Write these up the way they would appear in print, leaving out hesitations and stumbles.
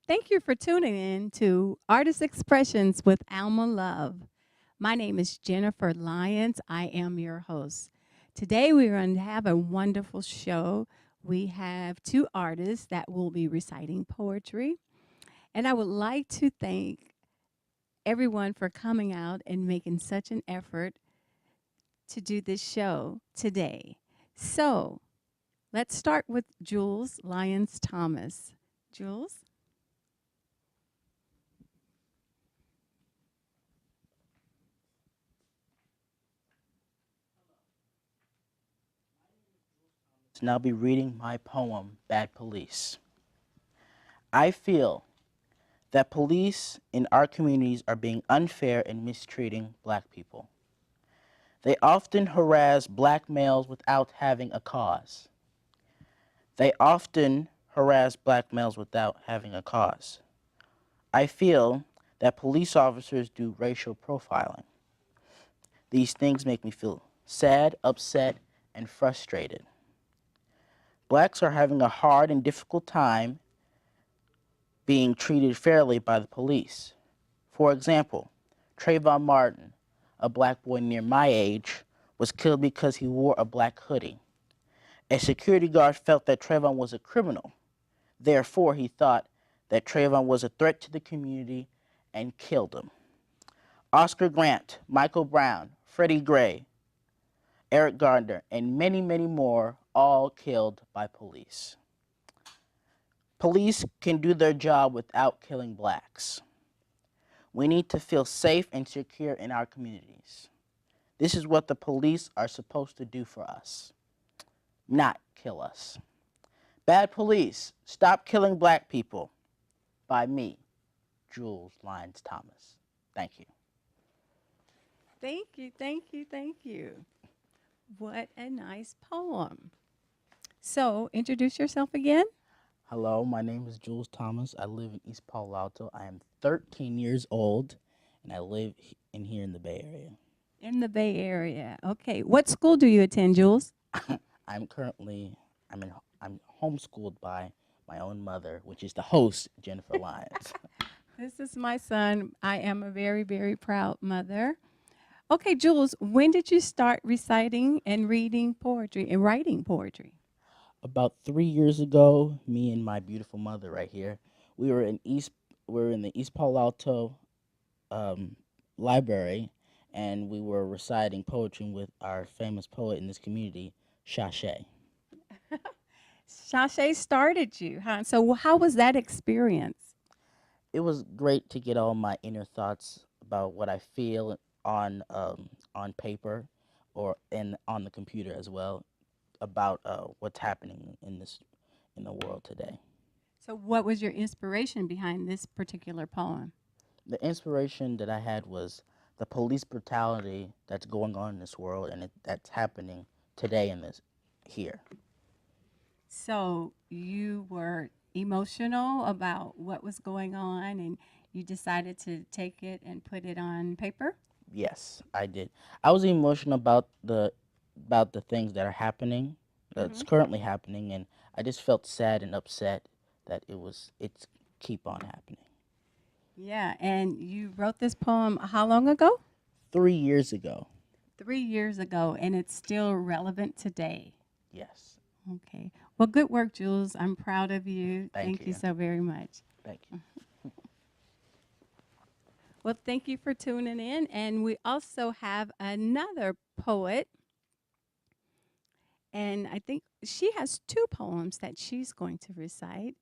Thank you for tuning in to Artist Expressions with Alma Love. My name is Jennifer Lyons. I am your host. Today we're going to have a wonderful show. We have two artists that will be reciting poetry. And I would like to thank everyone for coming out and making such an effort to do this show today. So let's start with Jules Lyons Thomas. Jules? And I'll be reading my poem, Bad Police. I feel that police in our communities are being unfair and mistreating black people. They often harass black males without having a cause. They often harass black males without having a cause. I feel that police officers do racial profiling. These things make me feel sad, upset, and frustrated. Blacks are having a hard and difficult time being treated fairly by the police. For example, Trayvon Martin, a black boy near my age, was killed because he wore a black hoodie. A security guard felt that Trayvon was a criminal. Therefore, he thought that Trayvon was a threat to the community and killed him. Oscar Grant, Michael Brown, Freddie Gray, Eric Gardner, and many, many more, all killed by police. Police can do their job without killing blacks. We need to feel safe and secure in our communities. This is what the police are supposed to do for us, not kill us. Bad Police, Stop Killing Black People, by me, Jules Lyons Thomas. Thank you. Thank you, thank you, thank you. What a nice poem. So, introduce yourself again. Hello, my name is Jules Thomas. I live in East Palo Alto. I am 13 years old, and I live here in the Bay Area. In the Bay Area. Okay. What school do you attend, Jules? I'm currently I'm homeschooled by my own mother, which is the host, Jennifer Lyons. This is my son. I am a very, very proud mother. Okay, Jules, when did you start reciting and reading poetry and writing poetry? About 3 years ago, me and my beautiful mother right here, we were in the East Palo Alto um, library, and we were reciting poetry with our famous poet in this community, Sashay. Shashay started you, huh? So, how was that experience? It was great to get all my inner thoughts about what I feel on paper, and on the computer as well, about what's happening in the world today. So, what was your inspiration behind this particular poem? The inspiration that I had was the police brutality that's going on in this world, and that's happening today in this here. So, you were emotional about what was going on and you decided to take it and put it on paper? Yes, I did. I was emotional about the things that are happening, that's Hmm. currently happening, and I just felt sad and upset that it's keep on happening. Yeah, and you wrote this poem how long ago? 3 years ago. 3 years ago, and it's still relevant today. Yes. Okay. Well, good work, Jules. I'm proud of you. Thank Thank you you. so very much. Thank you. Well, thank you for tuning in. And we also have another poet, and I think she has two poems that she's going to recite.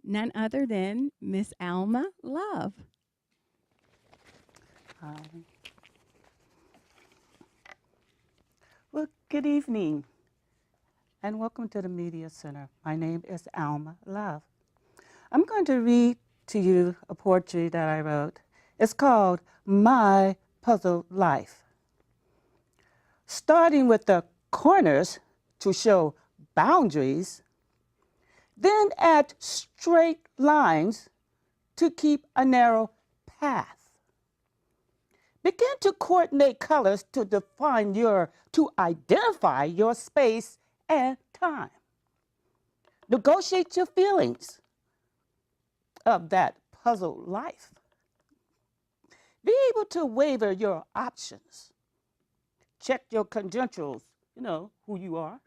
None other than Miss Alma Love. Um, well, good evening, and welcome to the Media Center. My name is Alma Love. I'm going to read to you a poetry that I wrote. It's called My Puzzled Life. Starting with the corners to show boundaries, then add straight lines to keep a narrow path. Begin to coordinate colors to identify your space and time. Negotiate your feelings of that puzzle life. Be able to waver your options. Check your credentials, who you are.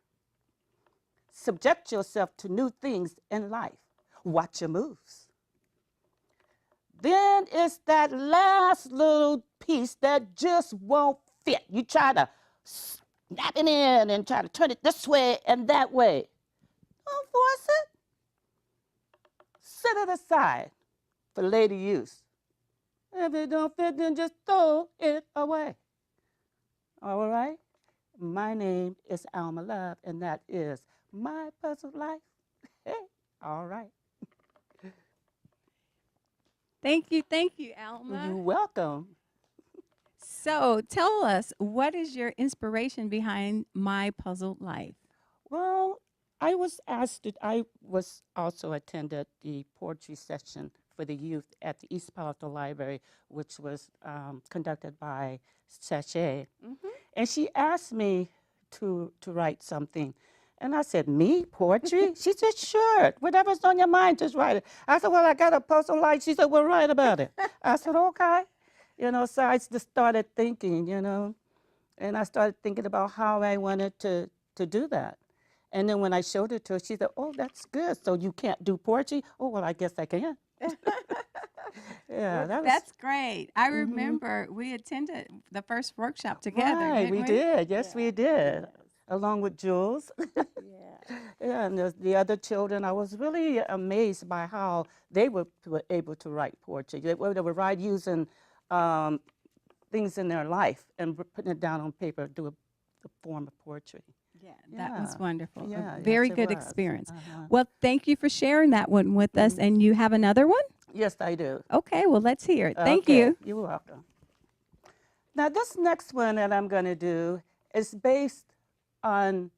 Subject yourself to new things in life. Watch your moves. Then it's that last little piece that just won't fit. You try to snap it in and try to turn it this way and that way. Don't force it. Set it aside for later use. If it don't fit, then just throw it away. All right? My name is Alma Love, and that is my puzzle life. Hey, all right. Thank you, Alma. You're welcome. So tell us, what is your inspiration behind My Puzzled Life? Well, I was also attended the poetry session for the youth at the East Palo Alto Library, which was conducted by Sachet. Mm-hmm. And she asked me to write something. And I said, me, poetry? She said, sure, whatever's on your mind, just write it. I said, well, I got a puzzle life. She said, well, write about it. I said, okay. So I just started thinking, and I started thinking about how I wanted to do that. And then when I showed it to her, she said, oh, that's good. So you can't do poetry? Oh, well, I guess I can. Yeah, Well, that's great. I remember we attended the first workshop together. Right, we did. Yes, we did. Yes. Along with Jules. Yeah, and the other children, I was really amazed by how they were able to write poetry. They would write using things in their life and putting it down on paper, do a form of poetry. Yeah, that was wonderful. Yeah, A very yes, it good was. experience. Uh-huh. Well, thank you for sharing that one with us. And you have another one? Yes, I do. Okay, well, let's hear it. Thank Okay, you. You're welcome. Now, this next one that I'm going to do is based on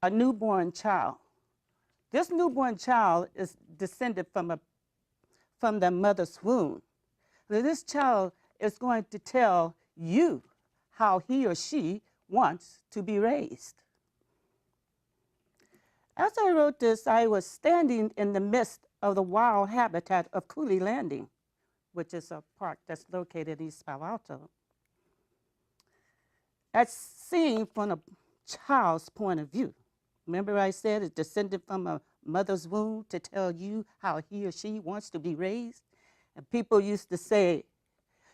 a newborn child. This newborn child is descended from the mother's womb. So this child is going to tell you how he or she wants to be raised. As I wrote this, I was standing in the midst of the wild habitat of Cooley Landing, which is a park that's located in East Palo Alto. As seen from a child's point of view. Remember I said it's descended from a mother's womb to tell you how he or she wants to be raised? And people used to say,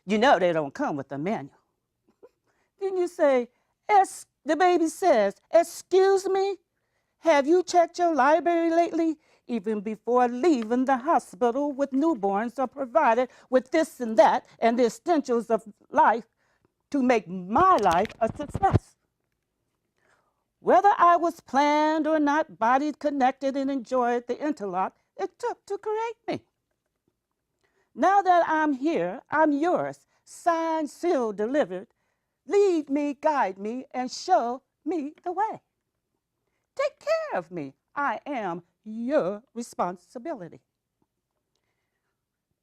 they don't come with a manual. Then you say, the baby says, excuse me, have you checked your library lately? Even before leaving the hospital with newborns are provided with this and that and the essentials of life to make my life a success. Whether I was planned or not, body connected and enjoyed the interlock it took to create me. Now that I'm here, I'm yours, signed, sealed, delivered. Lead me, guide me, and show me the way. Take care of me. I am your responsibility.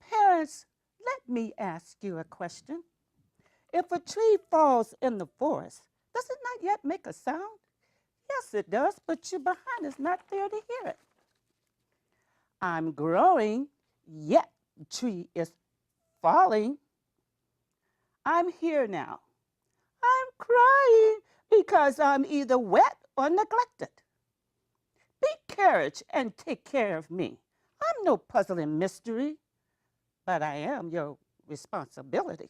Parents, let me ask you a question. If a tree falls in the forest, does it not yet make a sound? Yes, it does, but your behind is not there to hear it. I'm growing, yet the tree is falling. I'm here now. I'm crying because I'm either wet or neglected. Be courage and take care of me. I'm no puzzling mystery, but I am your responsibility.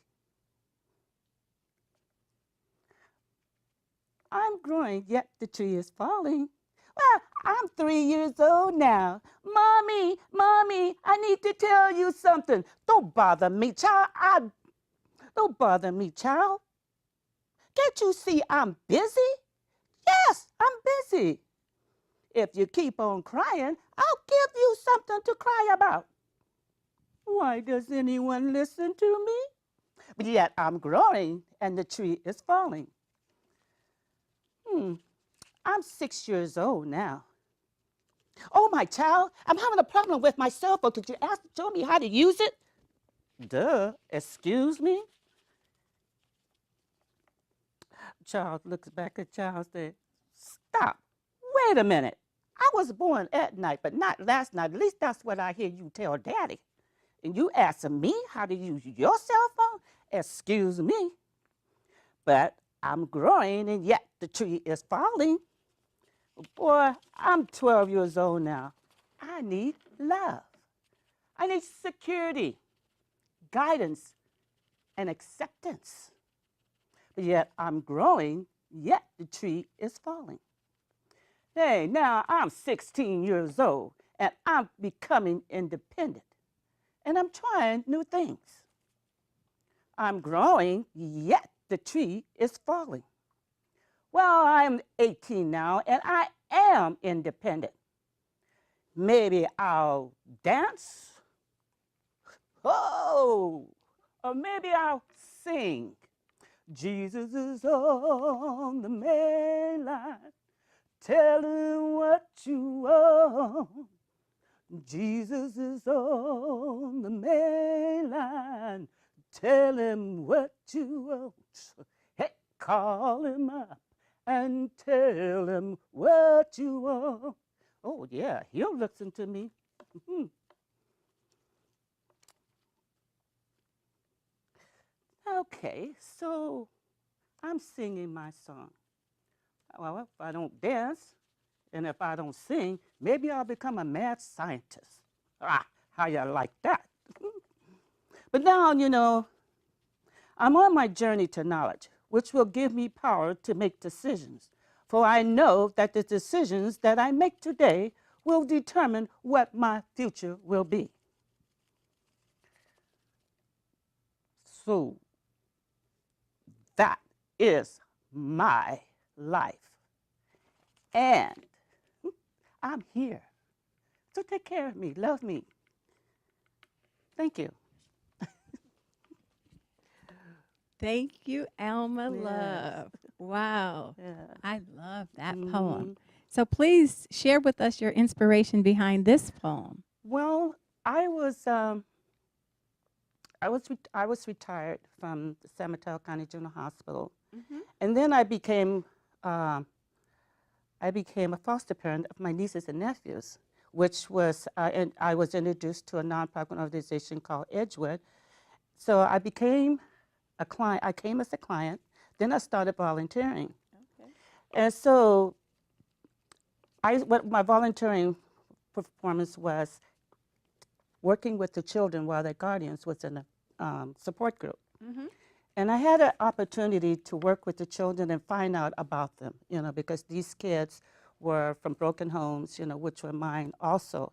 I'm growing, yet the tree is falling. Well, I'm 3 years old now. Mommy, I need to tell you something. Don't bother me, child. Don't bother me, child. Can't you see I'm busy? Yes, I'm busy. If you keep on crying, I'll give you something to cry about. Why does anyone listen to me? But yet I'm growing and the tree is falling. I'm 6 years old now. Oh, my child, I'm having a problem with my cell phone. Could you show me how to use it? Duh, excuse me? Child looks back at child and says, stop. Wait a minute. I was born at night, but not last night. At least that's what I hear you tell Daddy. And you asking me how to use your cell phone? Excuse me. But I'm growing and yet the tree is falling. Boy, I'm 12 years old now. I need love. I need security, guidance, and acceptance. But yet I'm growing, yet the tree is falling. Hey, now I'm 16 years old and I'm becoming independent. And I'm trying new things. I'm growing, yet the tree is falling. Well, I'm 18 now and I am independent. Maybe I'll dance. Oh, or maybe I'll sing. Jesus is on the main line. Tell him what you want. Jesus is on the main line. Tell him what you want. Hey, call him up and tell him what you want. Oh, yeah, he'll listen to me. Okay, so I'm singing my song. Well, if I don't dance and if I don't sing, maybe I'll become a mad scientist. Ah, how you like that? But now, I'm on my journey to knowledge, which will give me power to make decisions. For I know that the decisions that I make today will determine what my future will be. So that is my life. And I'm here. So take care of me, love me. Thank you. Thank you, Alma Yes. Love. Wow. Yeah. I love that poem. So please share with us your inspiration behind this poem. Well, I was retired from the San Mateo County General Hospital, and then I became a foster parent of my nieces and nephews, which was and I was introduced to a nonprofit organization called Edgewood. So I became a client. I came as a client. Then I started volunteering, and so what my volunteering performance was working with the children while their guardians was in a support group. And I had an opportunity to work with the children and find out about them, because these kids were from broken homes, which were mine also,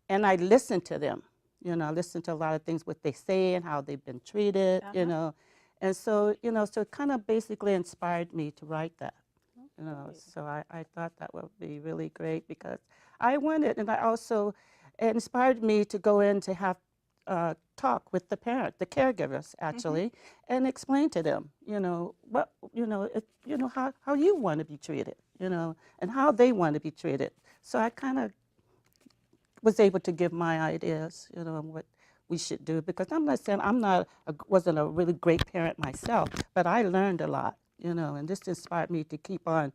And I listened to them, I listened to a lot of things, what they say and how they've been treated, And so, so it kind of basically inspired me to write that. So I thought that would be really great because I wanted, and I also, it inspired me to go in to have talk with the caregivers actually, and explain to them, what, how you want to be treated, and how they want to be treated. So I kind of was able to give my ideas, on what we should do, because I'm not saying wasn't a really great parent myself, but I learned a lot, and this inspired me to keep on,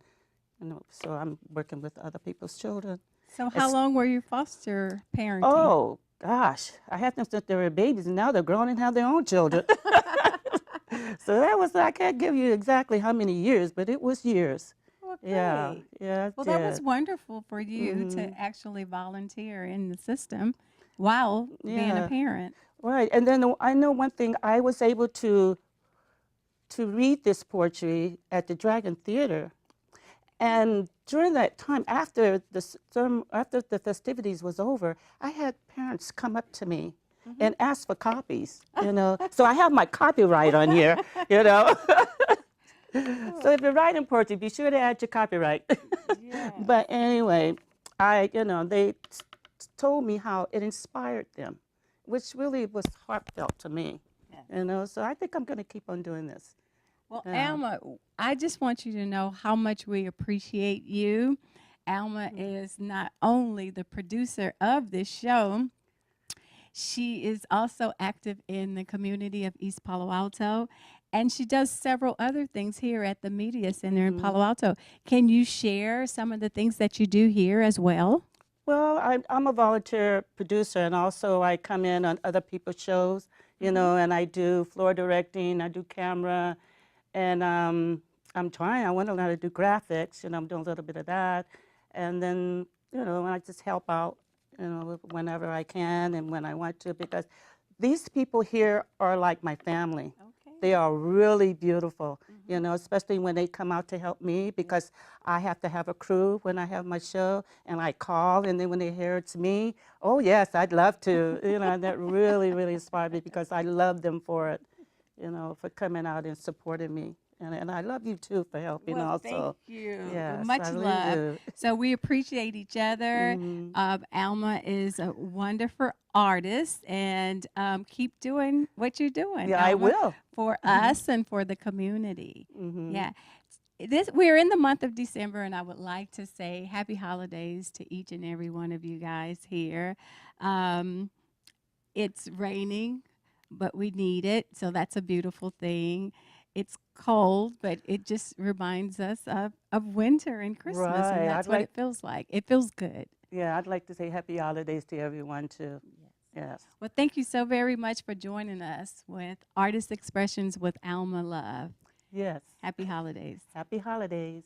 so I'm working with other people's children. So how long were you foster parenting? Oh, gosh. I had them since they were babies, and now they're grown and have their own children. So that was, I can't give you exactly how many years, but it was years. Well, Yeah, great. yeah. Well, that was wonderful for you to actually volunteer in the system while being a parent. Right. And then I know one thing, I was able to read this poetry at the Dragon Theater. And during that time, after the festivities was over, I had parents come up to me and ask for copies, So I have my copyright on here, So if you're writing poetry, be sure to add your copyright. Yeah. But anyway, they told me how it inspired them, which really was heartfelt to me, So I think I'm going to keep on doing this. Well, Alma, I just want you to know how much we appreciate you Alma is not only the producer of this show, she is also active in the community of East Palo Alto, and she does several other things here at the Media Center in Palo Alto. Can you share some of the things that you do here as well? Well, I'm a volunteer producer, and also I come in on other people's shows, you know, and I do floor directing, I do camera, and I'm trying. I want to learn how to do graphics, and I'm doing a little bit of that, and then you know, I just help out, you know, whenever I can and when I want to, because these people here are like my family. They are really beautiful, you know, especially when they come out to help me, because I have to have a crew when I have my show, and I call, and then when they hear it's me, oh yes, I'd love to, you know, and that really, really inspired me, because I love them for it, you know, for coming out and supporting me. And I love you too for helping Well, also. thank you. Yes, Much I really love. do. So we appreciate each other. Alma is a wonderful artist, and keep doing what you're doing, Yeah, I Alma, will. for us and for the community. Yeah. We're in the month of December, and I would like to say happy holidays to each and every one of you guys here. It's raining, but we need it, so that's a beautiful thing. It's cold, but it just reminds us of winter and Christmas, and Right. that's what it feels like. It feels good. Yeah, I'd like to say happy holidays to everyone too. Yes. Well, thank you so very much for joining us with Artist Expressions with Alma Love. Yes. Happy holidays. Happy holidays.